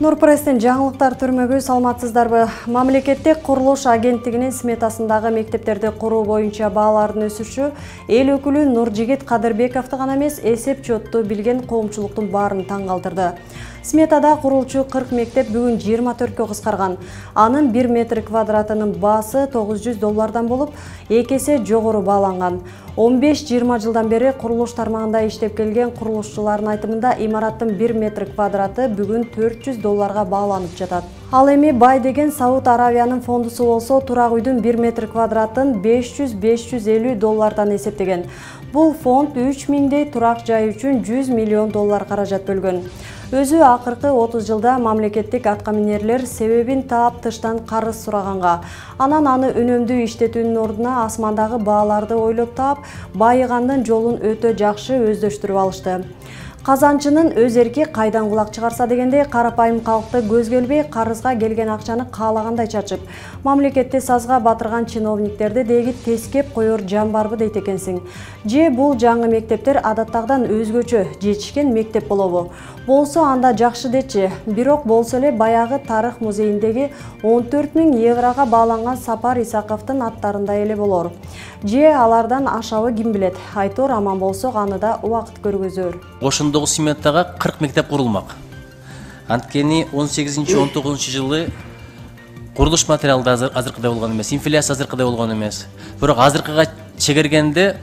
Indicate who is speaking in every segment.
Speaker 1: Нурпресстин жаңылыктар түрмөгү саламатсыздарбы? Мамлекеттик курулуш агенттигинин сметасындагы мектептерди куруу боюнча баалардын өсүшү эл өкүлү Нуржигит Кадырбековду гана эмес, эсеп чотту билген коомчулуктун баарын таң калтырды. Сметада курулчу 40 мектеп бүгүн 24кө кыскарган. Анын 1 метр квадратынын баасы $900 болуп, эки эсе жогору бааланган. 15-20 жылдан бери курулуш тармагында иштеп келген курулушчулардын айтымында имараттын 1 метр квадраты бүгүн $400 бааланып жатат. Ал эми бай деген Сауд Аравиянын фондусу болсо турак үйдүн 1 метр квадратын $500-550 эсептеген. Бул фонд 3000 турак жай үчүн $100 миллион каражат бөлгөн. Өзү акыркы 30 жылда мамлекеттик аткаминерлер себебин таап тыштан карыз сураганга, анан аны үнөмдүү иштетүүнүн ордуна асмандагы бааларды ойлоп таап, байыгандын жолун өтө жакшы өздөштүрүп алышты. Казанчынын өз эрки кайдан кулак чыгарса дегенде, карапайым калкты көзгө илбей карызга келген акчаны каалагандай чачып, мамлекетти сазга батырган чиновниктерди деги тескеп коёр жан барбы дейт экенсиң. Же бул жаңы мектептер адаттагыдан өзгөчө жетишкен мектеп болобу? Болсо анда жакшы дечи, бирок болсо эле баягы тарых музейиндеги 14 000 еврога бааланган Сапар Исаковдун аттарындай эле болор. Же алардан ашабы ким билет? Айтор аман болсок аны да убакыт көргөзөр.
Speaker 2: Ошондогу сметага 40 мектеп курулмак. Анткени 18-19 жылы курулуш материалда азыркыдай болгон эмес, инфляция азыркыдай болгон эмес. Бирок азыркыга чегергенде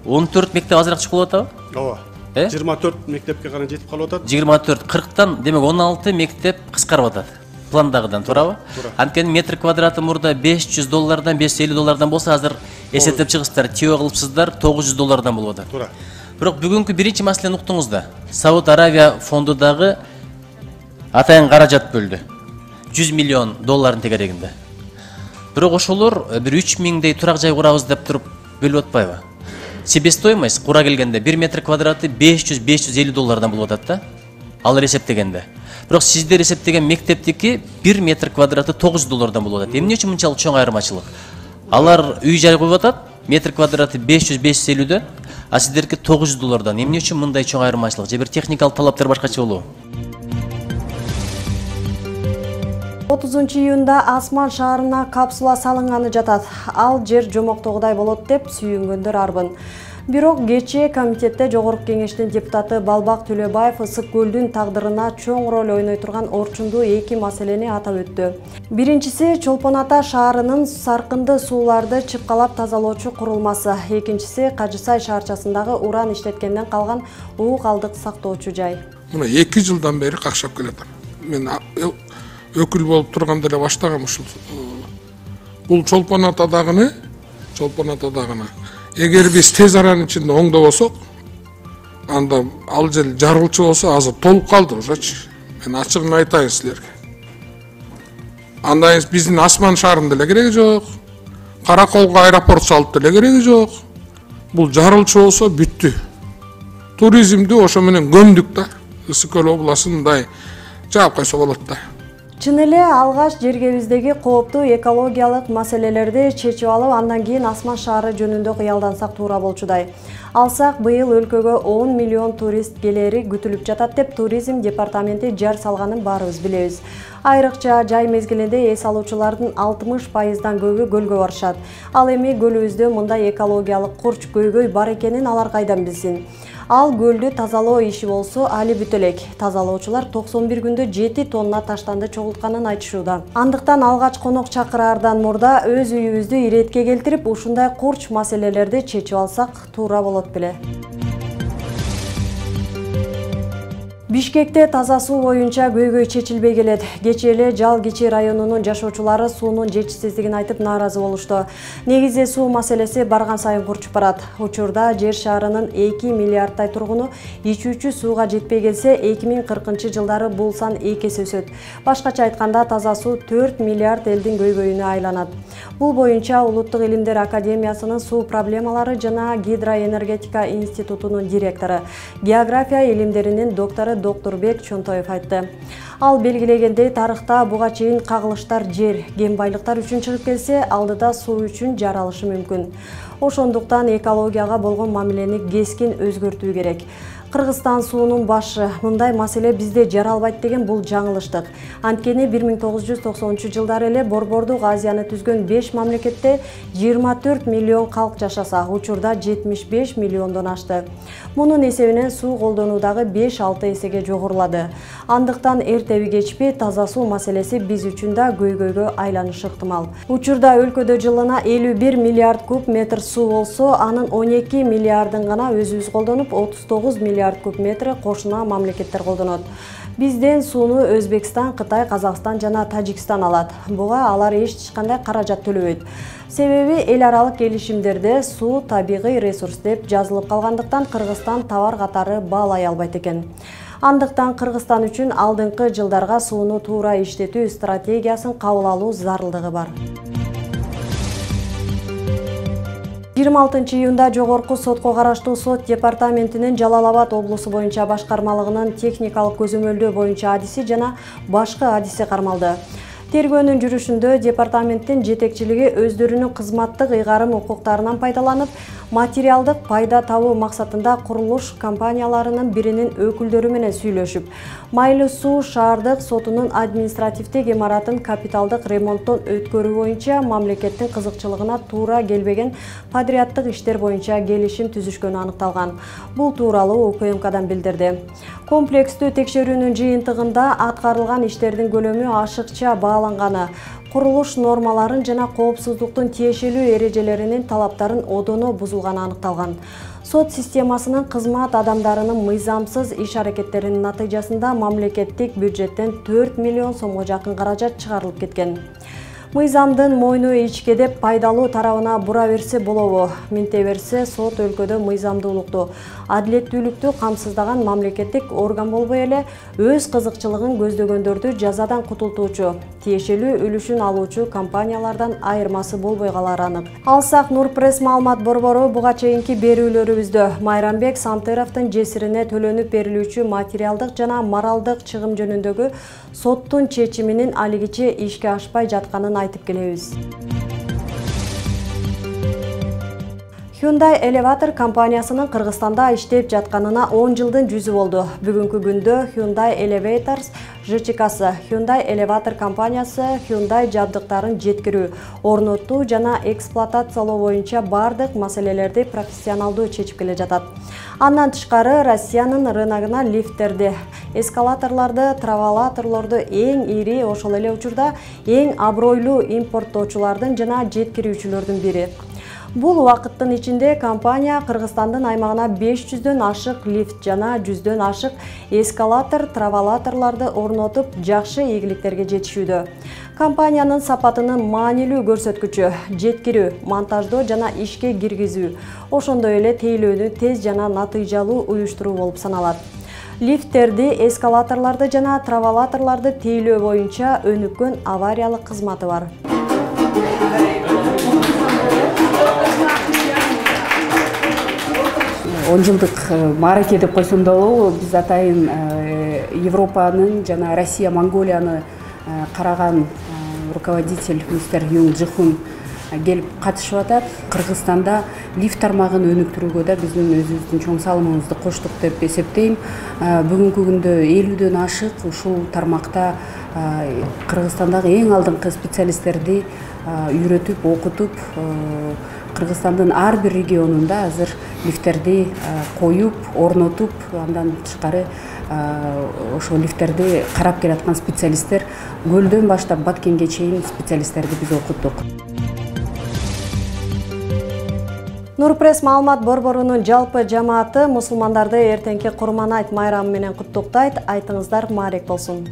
Speaker 2: 14 мектеп азыраак чыгып атабы?
Speaker 3: Ооба. 24 мектепке гана жетип калып атат.
Speaker 2: 24, 40тан демек 16 мектеп кыскарып атат. Пландагыдан туурабы? Анткени метр квадраты мурда $500 $550 болсо, азыр эсептеп чыгыстар, тиөө кылыпсыздар, $900 болуп атат.
Speaker 3: Туура.
Speaker 2: Бирок бүгүнкү биринчи маселени уктуңуз да. Сауд Аравия фондудагы атайын каражат бөлдү. $100 миллион тегерегинде. Бирок ошолор бир 3000 турак жай курабыз деп туруп бөлүп атпайбы? Себестоимость кура келгенде 1 метр квадраты $500-550 болуп атат да. Алар эсептегенде. Бирок сиздер эсептеген мектептики 1 метр квадраты $900 болуп атат. Эмне үчүн мынчалык чоң айырмачылык? Алар үй жай коюп атат, метр квадраты 500-550, а сиздерки $900. Эмне үчүн мындай чоң айырмачылык? Же бир техникалык талаптар башкача болобу?
Speaker 1: 30 июнда Асман шаарына капсула салынганы жатат. Ал жер жомоктогудай болот деп сүйүнгөндөр арбын. Бирок кечээ комитетте жогорку кеңештин депутаты Балбак Төлөбаев Ысык көлдүн тагдырына чоң роль ойной турган орчундуу эки маселени атап өттү. Биринчиси Чолпон Ата шаарынын саркынды сууларды чыпкалап тазалоочу курулмасы, экинчиси Кажысай шаарчасындагы уран иштеткенден калган уу калдык сактоочу жай.
Speaker 4: Мына 2 жылдан бери какшап келатам. Мен өкүл болуп турганда эле баштагам ушул. Бул Чолпон Атадагыны, эгер биз тез аранын ичинде оңдобосок, анда ал жер жарылчу болсо, азыр толуп калды ушачы. Мен ачыгын айтайын силерге. Анда биздин Асман шаарында эле кереги жок. Караколго аэропорт салып деле кереги жок. Бул жарылчу болсо бүттү. Туризмди ошо менен көмдүк да. Ысык көл областындай жаап койсо болот да.
Speaker 1: Чын эле алгаш жергебиздеги кооптуу экологиялык маселелерди чечип алып, андан кийин Асман шаары жөнүндө кыялдансак туура болчудай. Алсак быйыл өлкөгө 10 миллион турист келери күтүлүп жатат деп туризм департаменти жар салганын баарыбыз билебиз. Айрыкча жай мезгилинде эс алуучулардын 60%дан көбү көлгө барышат. Ал эми көлүбүздө мындай экологиялык курч көйгөй бар экенин алар кайдан билсин? Ал көлдү тазалоо иши болсо али бүтө элек. Тазалоочулар 91 күндө 7 тонна таштанды чогултканын айтышууда. Андыктан алгач конок чакыраардан мурда өз үйүбүздү иретке келтирип, ушундай курч маселелерди чечип алсак туура болот беле. Бишкекте таза суу боюнча көйгөй чечилбей келет. Кечээ эле Жал Кичи районунун жашоочулары суунун жетишсиздигин айтып нааразы болушту. Негизи суу маселеси барган сайын курчуп барат. Учурда жер шаарынын 2 миллиардтай тургуну ичүүчү сууга жетпей келсе, 2040 жылдары бул сан 2 эсе өсөт. Башкача айтканда таза суу 4 миллиард элдин көйгөйүнө айланат. Бул боюнча Улуттук илимдер академиясынын суу проблемалары жана гидроэнергетика институтунун директору, география илимдеринин доктору Докторбек Чонтоев айтты. Ал белгилегендей, тарыхта буга чейин кагылыштар жер, кен байлыктар үчүн чыгып келсе, алдыда суу үчүн жаралышы мүмкүн. Ошондуктан экологияга болгон мамилени кескин өзгөртүү керек. Кыргызстан суунун башы мындай маселе бизде жаралбайт деген бул жаңылыштык. Анткени 1990-жылдары эле Борбордук Азияны түзгөн 5 мамлекетте 24 миллион калк жашаса, учурда 75 миллиондон ашты. Мунун эсебинен суу колдонуудагы 5-6 эсеге жогорулады. Андыктан эртеби кечпей таза суу маселеси биз үчүн да көйгөйгө айланышы ыктымал. Учурда өлкөдө жылына 51 миллиард куб метр суу болсо, анын 12 миллиардын гана өзүбүз колдонуп, 39 миллиард куб метри кошуна мамлекеттер колдонот. Бизден сууну Өзбекстан, Кытай, Казакстан жана Тажикстан алат. Буга алар эч кандай каражат төлөбөйт. Себеби эл аралык келишимдерде суу табигый ресурс деп жазылып калгандыктан Кыргызстан товар катары баалай албайт экен. Андыктан Кыргызстан үчүн алдыңкы жылдарга сууну туура иштетүү стратегиясын кабыл алуу зарылдыгы бар. 26 июнда Жогорку сотко караштуу сот департаментинин Жалал Абад облусу боюнча башкармалыгынын техникалык көзөмөлдөө боюнча адиси жана башкы адиси кармалды. Тергөөнүн жүрүшүндө департаменттин жетекчилиги өздөрүнүн кызматтык ыйгарым укуктарынан пайдаланып, материалдык пайда табуу максатында курулуш компанияларынын биринин өкүлдөрү менен сүйлөшүп, Майлуу суу шаардык сотунун административдик имаратын капиталдык ремонттон өткөрүү боюнча мамлекеттин кызыкчылыгына туура келбеген подряддык иштер боюнча келишим түзүшкөнү аныкталган. Бул тууралуу УКМКдан билдирди. Комплекстүү текшерүүнүн жыйынтыгында аткарылган иштердин көлөмү ашыкча бааланганы, курулуш нормаларын жана коопсуздуктун тиешелүү эрежелеринин талаптарын одоно бузулганы аныкталган. Сот системасынын кызмат адамдарынын мыйзамсыз иш аракеттеринин натыйжасында мамлекеттик бюджеттен 4 миллион сомго жакын каражат чыгарылып кеткен. Мыйзамдын мойну ичке деп пайдалуу тарабына бура берсе болобу? Минте берсе, сот өлкөдө мыйзамдуулукту, адилеттүүлүктү камсыздаган мамлекеттик орган болбой эле өз кызыкчылыгын көздөгөндөрдү жазадан кутултуучу, тиешелүү үлүшүн алуучу компаниялардан айырмасы болбой калары анык. Алсак Нурпресс маалымат борбору буга чейинки берүүлөрүбүздө Майрамбек Самтыровдун жесирине төлөнүп берилүүчү материалдык жана моралдык чыгым жөнүндөгү соттун чечиминин алигиче ишке ашпай жатканын айтып келебиз. Hyundai Elevator компаниясынын Кыргызстанда иштеп жатканына 10 жылдын жүзү болду. Бүгүнкү күндө Hyundai Elevators ЖЧКсы, Hyundai Elevator компаниясы Hyundai жабдыктарын жеткирүү, орнотуу жана эксплуатациялоо боюнча бардык маселелерди профессионалдуу чечип келе жатат. Андан тышкары Россиянын рыногуна лифттерди, эскалаторлорду, травалаторлорду эң ири, ошол эле учурда эң абройлуу импорттоочулардын жана жеткирүүчүлөрдүн бири. Бул убакыттын ичинде компания Кыргызстандын аймагына 500дөн ашык лифт жана 100дөн ашык эскалатор, травалаторлорду орнотуп, жакшы ийгиликтерге жетишүүдө. Компаниянын сапатынын маанилүү көрсөткүчү жеткирүү, монтаждоо жана ишке киргизүү, ошондой эле тейлөөнү тез жана натыйжалуу уюштуруу болуп саналат. Лифттерди, эскалаторлорду жана травалаторлорду тейлөө боюнча өнүккөн авариялык кызматы бар.
Speaker 5: 10 жылдык маараке деп койсом да болобу, биз атайын Европанын жана Россия, Монголияны караган руководитель мистер Юнг Джихун келип катышып атат. Кыргызстанда лифт тармагын өнүктүрүүгө да биздин өзүбүздүн чоң салымыбызды коштук деп эсептейм. Бүгүнкү күндө 50дөн ашык ушул тармакта Кыргызстандагы эң алдыңкы специалисттерди үйрөтүп, окутуп, Кыргызстандын ар бир регионунда азыр лифттерди коюп, орнотуп, андан тышкары ошол лифттерди карап келаткан специалисттер Көлдөн баштап Баткенге чейин специалисттерди биз окуттук.
Speaker 1: Нурпресс маалымат борборунун жалпы жамааты мусулмандарды эртеңки Курман айт майрамы менен куттуктайт. Айтыңыздар маарек болсун.